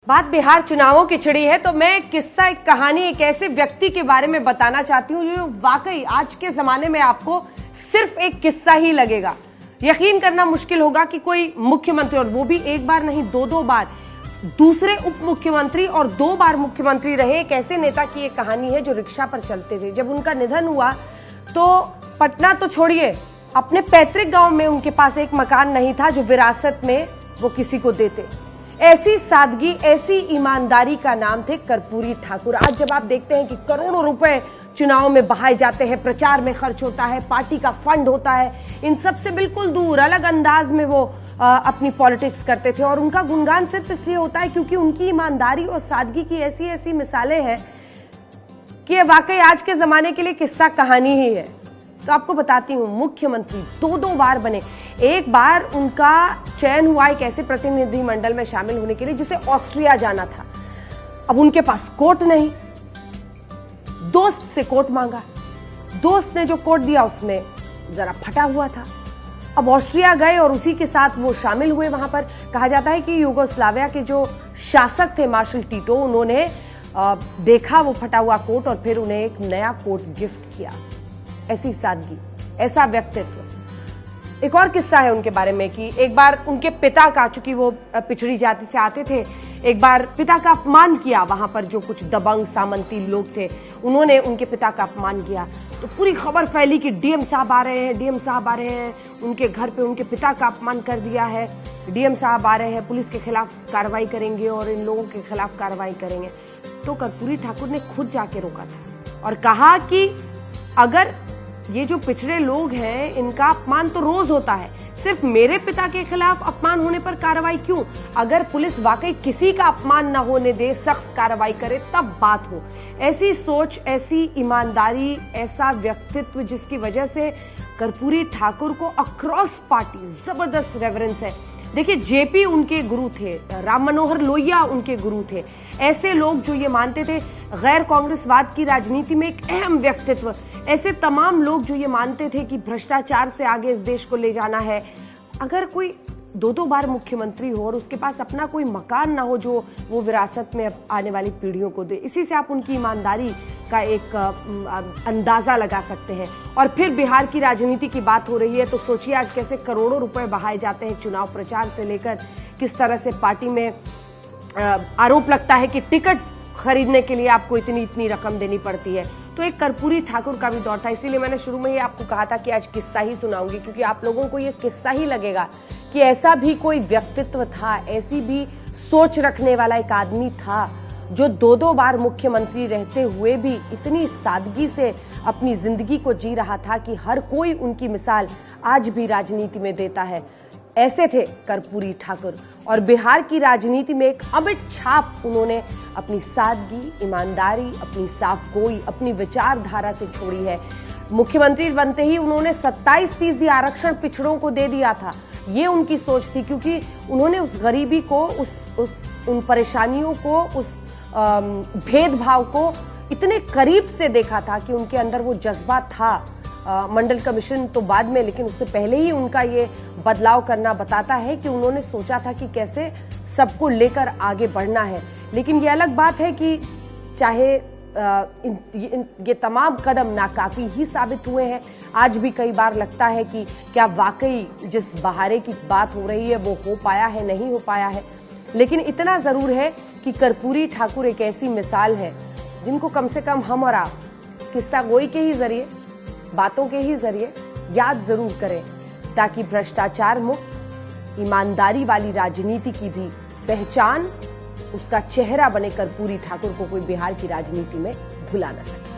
बात बिहार चुनावों की छिड़ी है तो मैं किस्सा, एक कहानी, एक ऐसे व्यक्ति के बारे में बताना चाहती हूँ जो वाकई आज के जमाने में आपको सिर्फ एक किस्सा ही लगेगा। यकीन करना मुश्किल होगा कि कोई मुख्यमंत्री, और वो भी एक बार नहीं दो बार, दूसरे उप मुख्यमंत्री और 2 बार मुख्यमंत्री रहे, एक ऐसे नेता की एक कहानी है जो रिक्शा पर चलते थे। जब उनका निधन हुआ तो पटना तो छोड़िए, अपने पैतृक गांव में उनके पास एक मकान नहीं था जो विरासत में वो किसी को देते। ऐसी सादगी, ऐसी ईमानदारी का नाम थे कर्पूरी ठाकुर। आज जब आप देखते हैं कि करोड़ों रुपए चुनाव में बहाए जाते हैं, प्रचार में खर्च होता है, पार्टी का फंड होता है, इन सब से बिल्कुल दूर अलग अंदाज में वो अपनी पॉलिटिक्स करते थे। और उनका गुणगान सिर्फ इसलिए होता है क्योंकि उनकी ईमानदारी और सादगी की ऐसी ऐसी मिसालें हैं कि वाकई आज के जमाने के लिए किस्सा कहानी ही है। तो आपको बताती हूं, मुख्यमंत्री 2 बार बने। एक बार उनका चयन हुआ एक ऐसे प्रतिनिधि मंडल में शामिल होने के लिए जिसे ऑस्ट्रिया जाना था। अब उनके पास कोट नहीं, दोस्त से कोट मांगा। दोस्त ने जो कोट दिया उसमें जरा फटा हुआ था। अब ऑस्ट्रिया गए और उसी के साथ वो शामिल हुए। वहां पर कहा जाता है कि यूगोस्लाविया के जो शासक थे मार्शल टीटो, उन्होंने देखा वो फटा हुआ कोट और फिर उन्हें एक नया कोट गिफ्ट किया। ऐसी सादगी, ऐसा व्यक्तित्व। एक और किस्सा है उनके बारे में कि एक बार उनके पिता का, चूंकि वो पिछड़ी जाति से आते थे, एक बार पिता का अपमान किया। वहां पर जो कुछ दबंग सामंती लोग थे उन्होंने उनके पिता का अपमान किया तो पूरी खबर फैली कि डीएम साहब आ रहे हैं, डीएम साहब आ रहे हैं, उनके घर पे उनके पिता का अपमान कर दिया है, डीएम साहब आ रहे हैं, पुलिस के खिलाफ कार्रवाई करेंगे और इन लोगों के खिलाफ कार्रवाई करेंगे। तो कर्पूरी ठाकुर ने खुद जाके रोका था और कहा कि अगर ये जो पिछड़े लोग हैं इनका अपमान तो रोज होता है, सिर्फ मेरे पिता के खिलाफ अपमान होने पर कार्रवाई क्यों? अगर पुलिस वाकई किसी का अपमान न होने दे, सख्त कार्रवाई करे, तब बात हो। ऐसी सोच, ऐसी ईमानदारी, ऐसा व्यक्तित्व जिसकी वजह से कर्पूरी ठाकुर को अक्रॉस पार्टी जबरदस्त रेफरेंस है। देखिए, जेपी उनके गुरु थे, राम मनोहर लोहिया उनके गुरु थे। ऐसे लोग जो ये मानते थे गैर कांग्रेसवाद की राजनीति में एक अहम व्यक्तित्व, ऐसे तमाम लोग जो ये मानते थे कि भ्रष्टाचार से आगे इस देश को ले जाना है। अगर कोई 2 बार मुख्यमंत्री हो और उसके पास अपना कोई मकान ना हो जो वो विरासत में आने वाली पीढ़ियों को दे, इसी से आप उनकी ईमानदारी का एक अंदाजा लगा सकते हैं। और फिर बिहार की राजनीति की बात हो रही है तो सोचिए आज कैसे करोड़ों रुपए बहाए जाते हैं चुनाव प्रचार से लेकर, किस तरह से पार्टी में आरोप लगता है कि टिकट खरीदने के लिए आपको इतनी रकम देनी पड़ती है। तो एक कर्पूरी ठाकुर का भी दौर था। इसीलिए मैंने शुरू में ही आपको कहा था कि आज किस्सा ही सुनाऊंगी, क्योंकि आप लोगों को ये किस्सा ही लगेगा कि ऐसा भी कोई व्यक्तित्व था, ऐसी भी सोच रखने वाला एक आदमी था जो 2 बार मुख्यमंत्री रहते हुए भी इतनी सादगी से अपनी जिंदगी को जी रहा था कि हर कोई उनकी मिसाल आज भी राजनीति में देता है। ऐसे थे कर्पूरी ठाकुर और बिहार की राजनीति में एक अमिट छाप उन्होंने अपनी सादगी, ईमानदारी, अपनी साफगोई, अपनी विचारधारा से छोड़ी है। मुख्यमंत्री बनते ही उन्होंने 27% आरक्षण पिछड़ों को दे दिया था। ये उनकी सोच थी, क्योंकि उन्होंने उस गरीबी को, उन परेशानियों को, उस भेदभाव को इतने करीब से देखा था कि उनके अंदर वो जज्बा था। मंडल कमीशन तो बाद में, लेकिन उससे पहले ही उनका ये बदलाव करना बताता है कि उन्होंने सोचा था कि कैसे सबको लेकर आगे बढ़ना है। लेकिन ये अलग बात है कि चाहे ये तमाम कदम नाकाफी ही साबित हुए हैं। आज भी कई बार लगता है कि क्या वाकई जिस बहारे की बात हो रही है वो हो पाया है, नहीं हो पाया है। लेकिन इतना जरूर है कि कर्पूरी ठाकुर एक ऐसी मिसाल है जिनको कम से कम हम और आप किस्सा गोई के ही जरिए, बातों के ही जरिए याद जरूर करें, ताकि भ्रष्टाचार मुक्त, ईमानदारी वाली राजनीति की भी पहचान, उसका चेहरा बने कर्पूरी ठाकुर को कोई बिहार की राजनीति में भुला न सके।